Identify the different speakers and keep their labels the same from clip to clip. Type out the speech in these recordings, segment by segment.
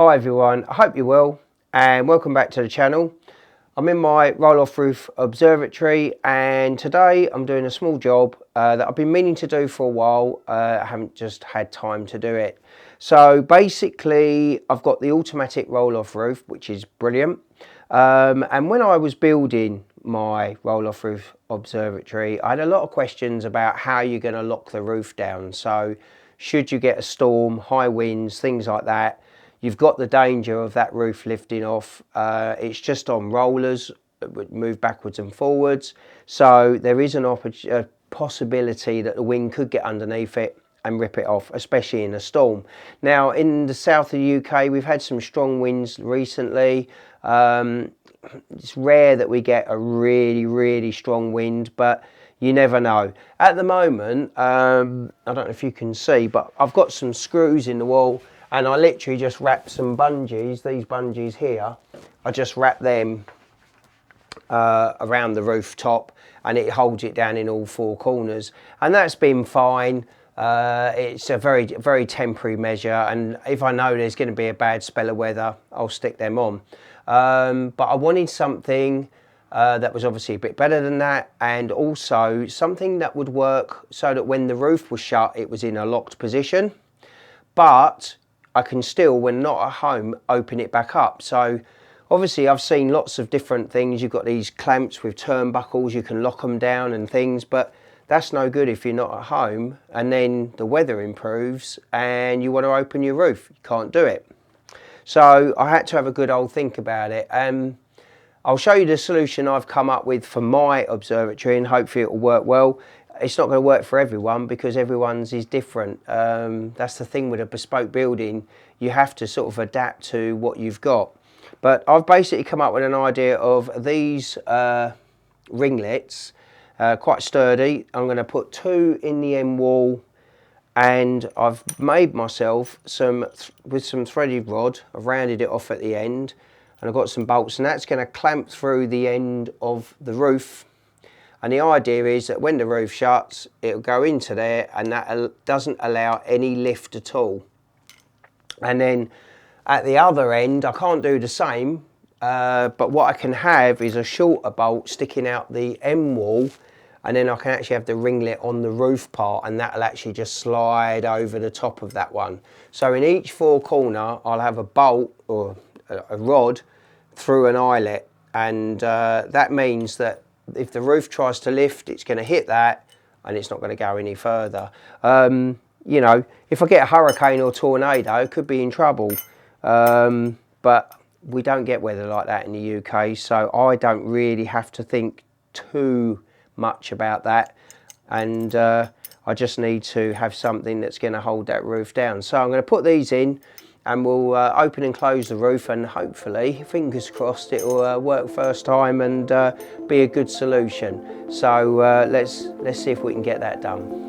Speaker 1: Hi everyone, I hope you're well and welcome back to the channel. I'm in my roll-off roof observatory and today I'm doing a small job that I've been meaning to do for a while. I haven't just had time to do it. So basically I've got the automatic roll-off roof, which is brilliant. And when I was building my roll-off roof observatory, I had a lot of questions about how you're going to lock the roof down. So should you get a storm, high winds, things like that, you've got the danger of that roof lifting off. It's just on rollers that would move backwards and forwards. So there is a possibility that the wind could get underneath it and rip it off, especially in a storm. Now, in the south of the UK, we've had some strong winds recently. It's rare that we get a really strong wind, but you never know. At the moment, I don't know if you can see, but I've got some screws in the wall and I literally just wrap some bungees, these bungees here, I just wrap them around the rooftop and it holds it down in all four corners. And that's been fine. It's a very temporary measure, and if I know there's going to be a bad spell of weather, I'll stick them on. But I wanted something that was obviously a bit better than that, and also something that would work so that when the roof was shut, it was in a locked position, but I can still, when not at home, open it back up. So obviously I've seen lots of different things. You've got these clamps with turnbuckles, you can lock them down and things, but that's no good if you're not at home and then the weather improves and you want to open your roof. You can't do it. So I had to have a good old think about it. I'll show you the solution I've come up with for my observatory and hopefully it will work well. It's not going to work for everyone because everyone's is different. That's the thing with a bespoke building. You have to sort of adapt to what you've got. But I've basically come up with an idea of these ringlets, quite sturdy. I'm going to put two in the end wall, and I've made myself with some threaded rod. I've rounded it off at the end and I've got some bolts, and that's going to clamp through the end of the roof. And the idea is that when the roof shuts, it'll go into there and that doesn't allow any lift at all. And then at the other end, I can't do the same, but what I can have is a shorter bolt sticking out the end wall, and then I can actually have the ringlet on the roof part, and that'll actually just slide over the top of that one. So in each four corner, I'll have a bolt or a rod through an eyelet, and that means that if the roof tries to lift, it's going to hit that and it's not going to go any further. You know, if I get a hurricane or tornado, could be in trouble. But we don't get weather like that in the UK, so I don't really have to think too much about that. And I just need to have something that's going to hold that roof down. So I'm going to put these in and we'll open and close the roof, and hopefully, fingers crossed, it will work first time and be a good solution. So let's see if we can get that done.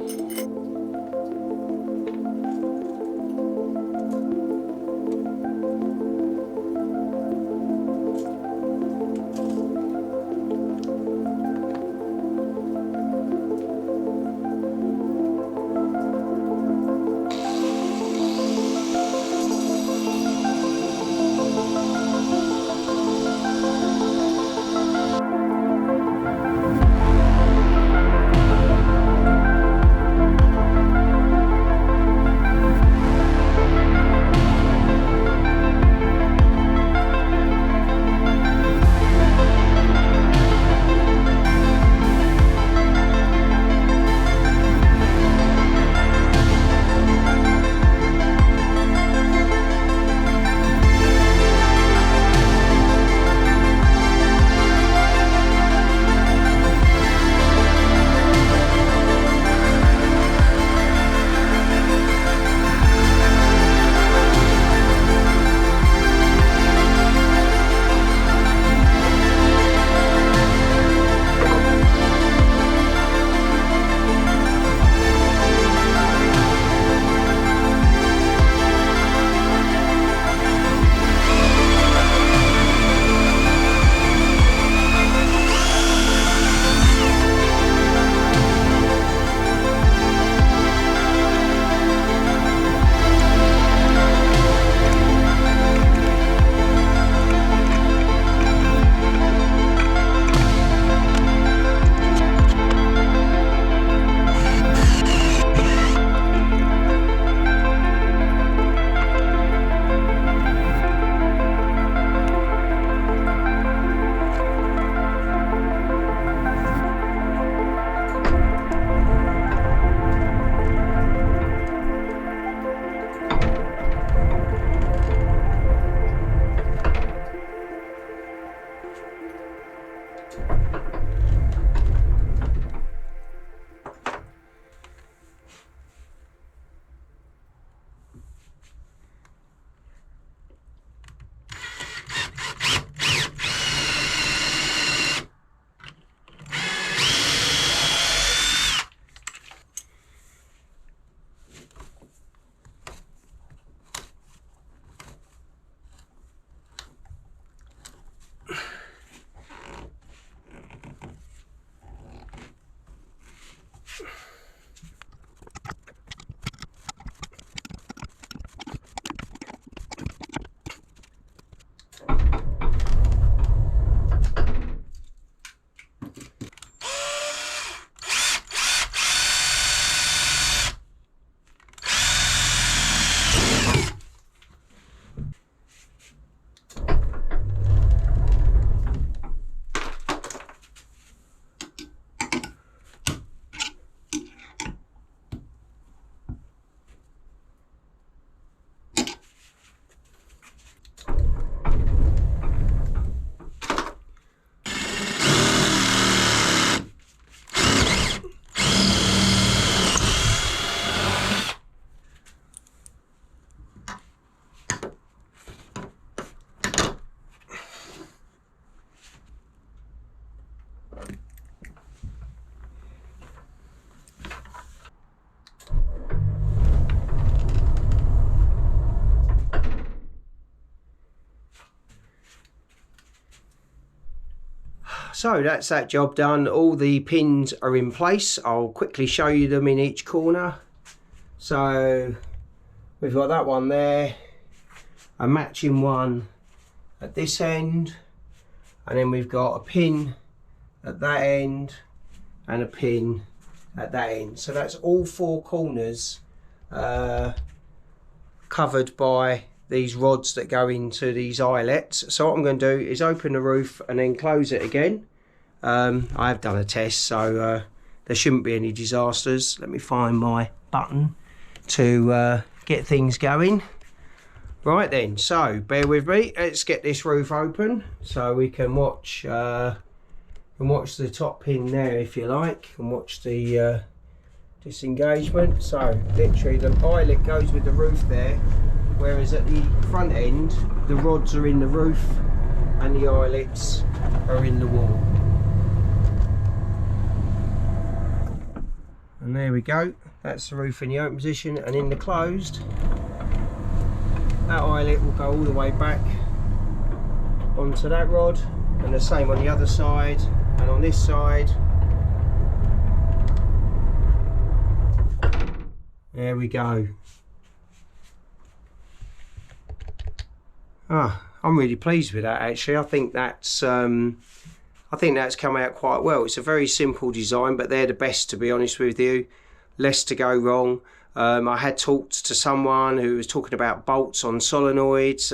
Speaker 1: So that's that job done. All the pins are in place. I'll quickly show you them in each corner. So we've got that one there, a matching one at this end, and then we've got a pin at that end and a pin at that end. So that's all four corners covered by these rods that go into these eyelets. So what I'm going to do is open the roof and then close it again. I have done a test, so there shouldn't be any disasters. Let me find my button to get things going. Right then, so bear with me. Let's get this roof open so we can watch the top pin there, if you like, and watch the disengagement. So literally the eyelet goes with the roof there, whereas at the front end the rods are in the roof and the eyelets are in the wall. And there we go, that's the roof in the open position, and in the closed, that eyelet will go all the way back onto that rod, and the same on the other side and on this side. There we go. I'm really pleased with that, actually. I think that's come out quite well. It's a very simple design, but they're the best, to be honest with you. Less to go wrong. I had talked to someone who was talking about bolts on solenoids.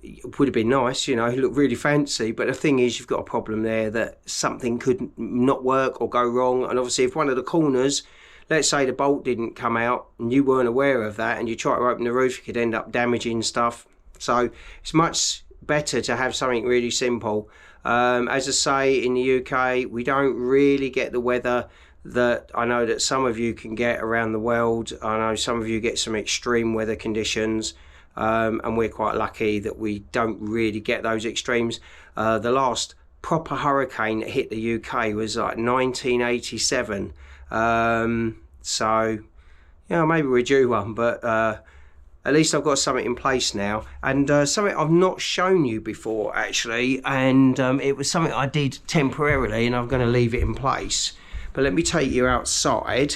Speaker 1: It would have been nice, you know, it looked really fancy, but the thing is, you've got a problem there that something could not work or go wrong. And obviously if one of the corners, let's say the bolt didn't come out and you weren't aware of that and you try to open the roof, you could end up damaging stuff. So it's much better to have something really simple. As I say, in the UK we don't really get the weather that I know that some of you can get around the world. I know some of you get some extreme weather conditions, and we're quite lucky that we don't really get those extremes. The last proper hurricane that hit the UK was like 1987. So, you know, maybe we're due one, but at least I've got something in place now, and something I've not shown you before, actually, and it was something I did temporarily, and I'm going to leave it in place. But let me take you outside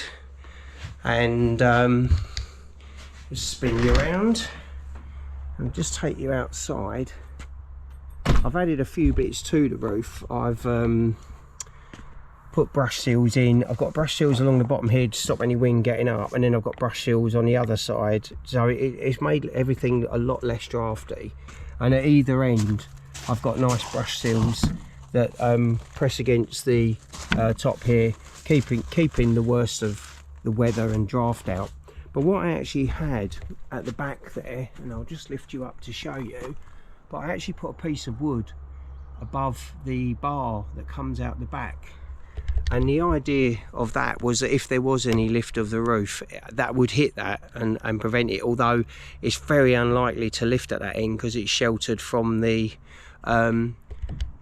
Speaker 1: and just spin you around and just take you outside. I've added a few bits to the roof. I've put brush seals in. I've got brush seals along the bottom here to stop any wind getting up, and then I've got brush seals on the other side, so it's made everything a lot less drafty. And at either end I've got nice brush seals that press against the top here, keeping the worst of the weather and draft out. But what I actually had at the back there, and I'll just lift you up to show you, but I actually put a piece of wood above the bar that comes out the back. And the idea of that was that if there was any lift of the roof, that would hit that and prevent it, although it's very unlikely to lift at that end because it's sheltered from the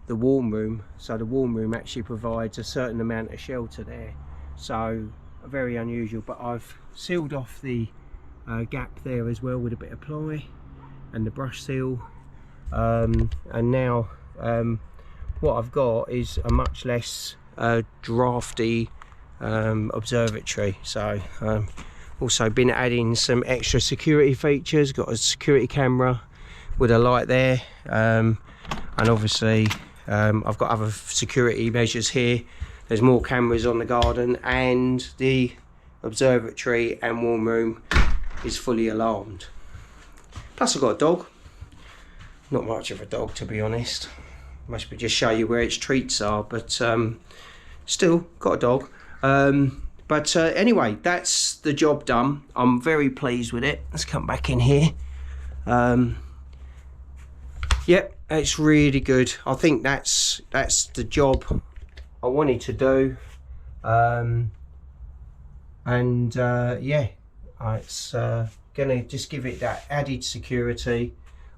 Speaker 1: warm room. So the warm room actually provides a certain amount of shelter there, so very unusual. But I've sealed off the gap there as well with a bit of ply and the brush seal, and now what I've got is a much less drafty observatory. So also been adding some extra security features, got a security camera with a light there, and obviously I've got other security measures here. There's more cameras on the garden, and the observatory and warm room is fully alarmed. Plus I've got a dog. Not much of a dog, to be honest. Must be just show you where its treats are, but still got a dog. Anyway, that's the job done. I'm very pleased with it. Let's come back in here. Yep, it's really good. I think that's the job I wanted to do. Yeah, it's gonna just give it that added security.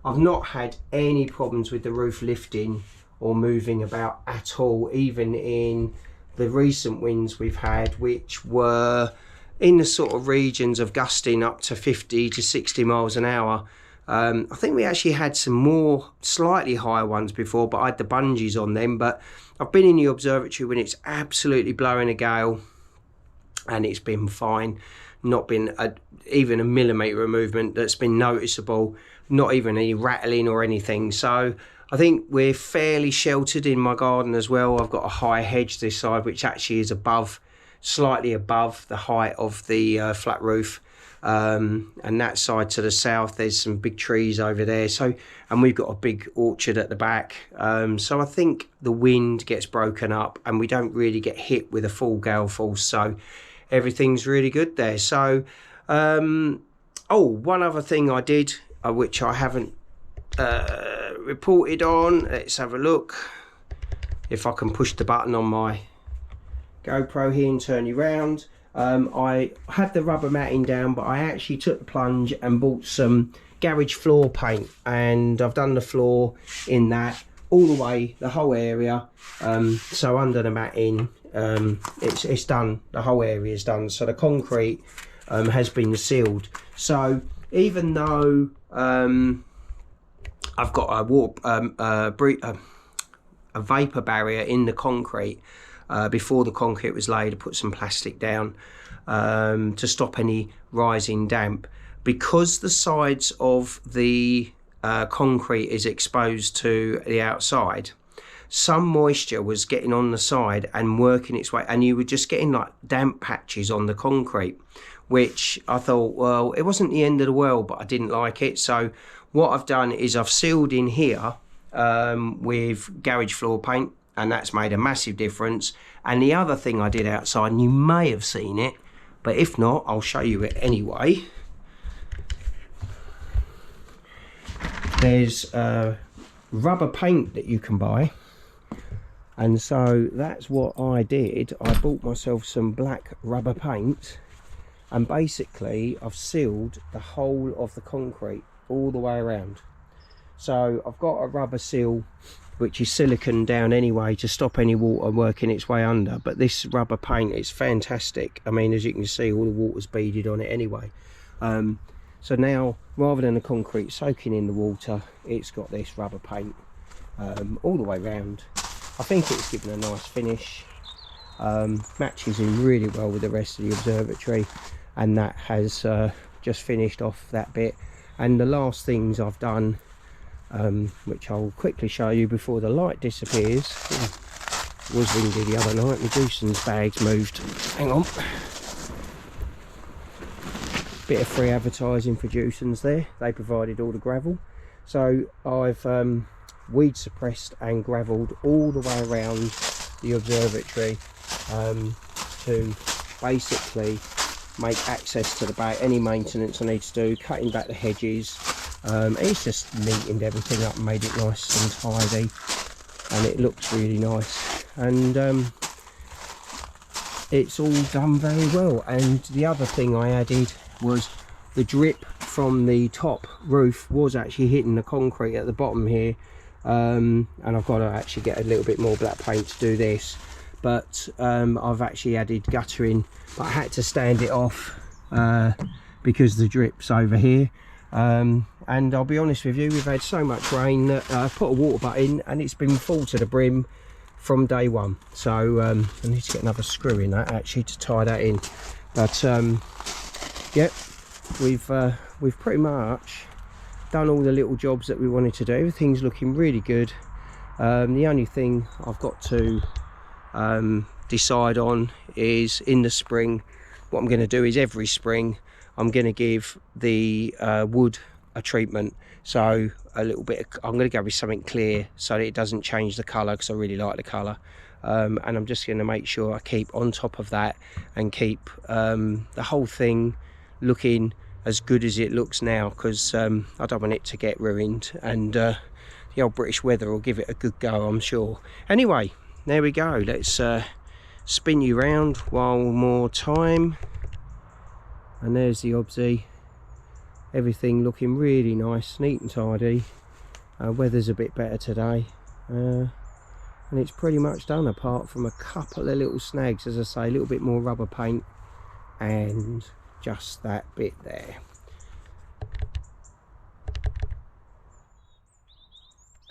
Speaker 1: I've not had any problems with the roof lifting or moving about at all, even in the recent winds we've had, which were in the sort of regions of gusting up to 50 to 60 miles an hour. I think we actually had some more slightly higher ones before, but I had the bungees on them. But I've been in the observatory when it's absolutely blowing a gale, and it's been fine. Not been even a millimetre of movement that's been noticeable, not even any rattling or anything. So I think we're fairly sheltered in my garden as well. I've got a high hedge this side, which actually is above, slightly above the height of the flat roof. And that side to the south, there's some big trees over there. So, and we've got a big orchard at the back. So I think the wind gets broken up and we don't really get hit with a full gale force. So everything's really good there. So, oh, one other thing I did, which I haven't reported on. Let's have a look. If I can push the button on my GoPro here and turn you round. I had the rubber matting down, but I actually took the plunge and bought some garage floor paint, and I've done the floor in that all the way, the whole area. So under the matting, it's done, the whole area is done. So the concrete has been sealed. So even though I've got a vapor barrier in the concrete, before the concrete was laid, I put some plastic down to stop any rising damp. Because the sides of the concrete is exposed to the outside, some moisture was getting on the side and working its way, and you were just getting like damp patches on the concrete, which I thought, well, it wasn't the end of the world, but I didn't like it. So what I've done is I've sealed in here with garage floor paint, and that's made a massive difference. And the other thing I did outside, and you may have seen it, but if not, I'll show you it anyway. There's rubber paint that you can buy, and so that's what I did. I bought myself some black rubber paint, and basically I've sealed the whole of the concrete all the way around. So I've got a rubber seal which is silicone down anyway to stop any water working its way under, but this rubber paint is fantastic. I mean, as you can see, all the water's beaded on it anyway. So now, rather than the concrete soaking in the water, it's got this rubber paint all the way around. I think it's given a nice finish, matches in really well with the rest of the observatory, and that has just finished off that bit. And the last things I've done, which I'll quickly show you before the light disappears. It was windy the other night, my Dewson's bags moved. Hang on. Bit of free advertising for Dewson's there. They provided all the gravel. So I've weed suppressed and gravelled all the way around the observatory to basically make access to the back. Any maintenance I need to do, cutting back the hedges. It's just neatened everything up and made it nice and tidy, and it looks really nice, and it's all done very well. And the other thing I added was the drip from the top roof was actually hitting the concrete at the bottom here, and I've got to actually get a little bit more black paint to do this, but I've actually added guttering, but I had to stand it off because the drip's over here. And I'll be honest with you, we've had so much rain that I put a water butt in and it's been full to the brim from day one. So I need to get another screw in that actually to tie that in. But yep, we've pretty much done all the little jobs that we wanted to do. Everything's looking really good. The only thing I've got to decide on is in the spring, what I'm going to do is every spring I'm going to give the wood a treatment. So a little bit I'm going to go with something clear so that it doesn't change the colour, because I really like the colour. And I'm just going to make sure I keep on top of that and keep the whole thing looking as good as it looks now, because I don't want it to get ruined, and the old British weather will give it a good go, I'm sure. Anyway, there we go. Let's spin you round one more time. And there's the obsie. Everything looking really nice, neat and tidy. Weather's a bit better today, and it's pretty much done, apart from a couple of little snags, as I say, a little bit more rubber paint and just that bit there.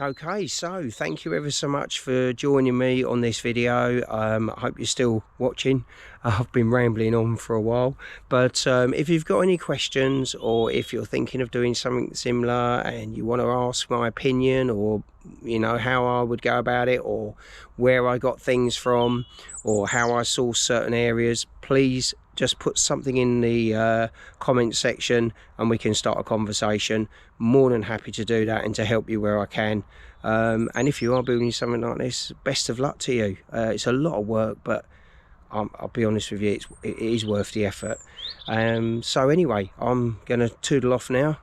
Speaker 1: Okay, so thank you ever so much for joining me on this video. I hope you're still watching. I've been rambling on for a while, but if you've got any questions, or if you're thinking of doing something similar and you want to ask my opinion, or you know how I would go about it, or where I got things from, or how I source certain areas, please just put something in the comment section and we can start a conversation. More than happy to do that and to help you where I can. And if you are building something like this, best of luck to you. It's a lot of work, but I'll be honest with you, it is worth the effort. So anyway, I'm gonna toodle off now,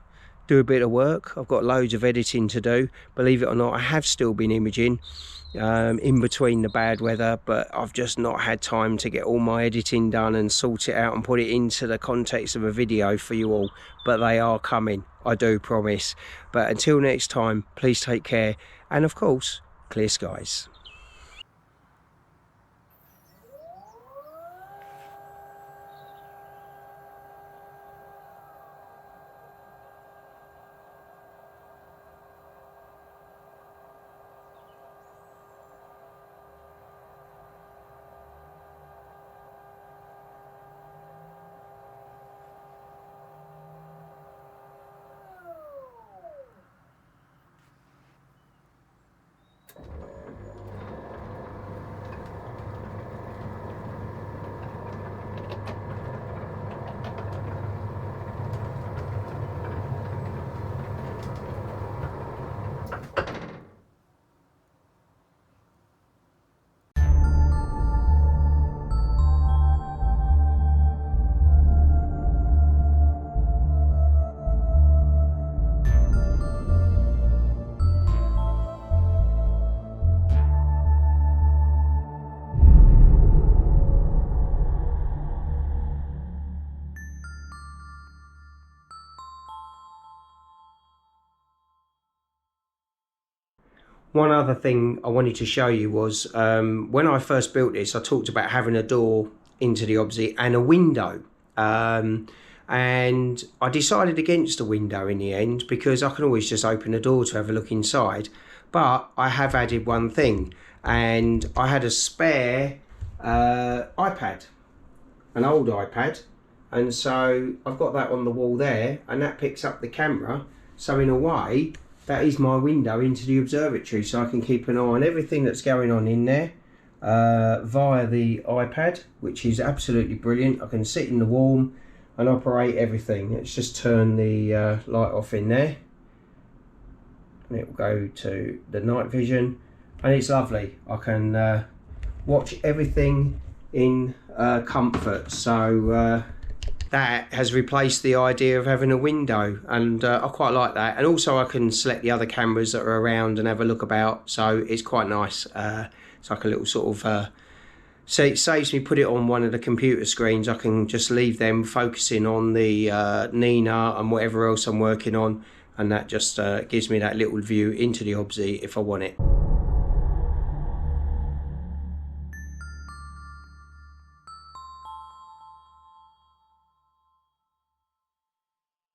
Speaker 1: do a bit of work. I've got loads of editing to do. Believe it or not, I have still been imaging in between the bad weather, but I've just not had time to get all my editing done and sort it out and put it into the context of a video for you all. But they are coming, I do promise. But until next time, please take care, and of course, clear skies. One other thing I wanted to show you was when I first built this, I talked about having a door into the obsi and a window. And I decided against a window in the end, because I can always just open the door to have a look inside. But I have added one thing, and I had a spare iPad, an old iPad. And so I've got that on the wall there, and that picks up the camera. So in a way, that is my window into the observatory, so I can keep an eye on everything that's going on in there via the iPad, which is absolutely brilliant. I can sit in the warm and operate everything. Let's just turn the light off in there, and it will go to the night vision, and it's lovely. I can watch everything in comfort. So that has replaced the idea of having a window, and I quite like that. And also I can select the other cameras that are around and have a look about, so it's quite nice. It's like a little sort of so it saves me put it on one of the computer screens. I can just leave them focusing on the Nina and whatever else I'm working on, and that just gives me that little view into the obsi if I want it.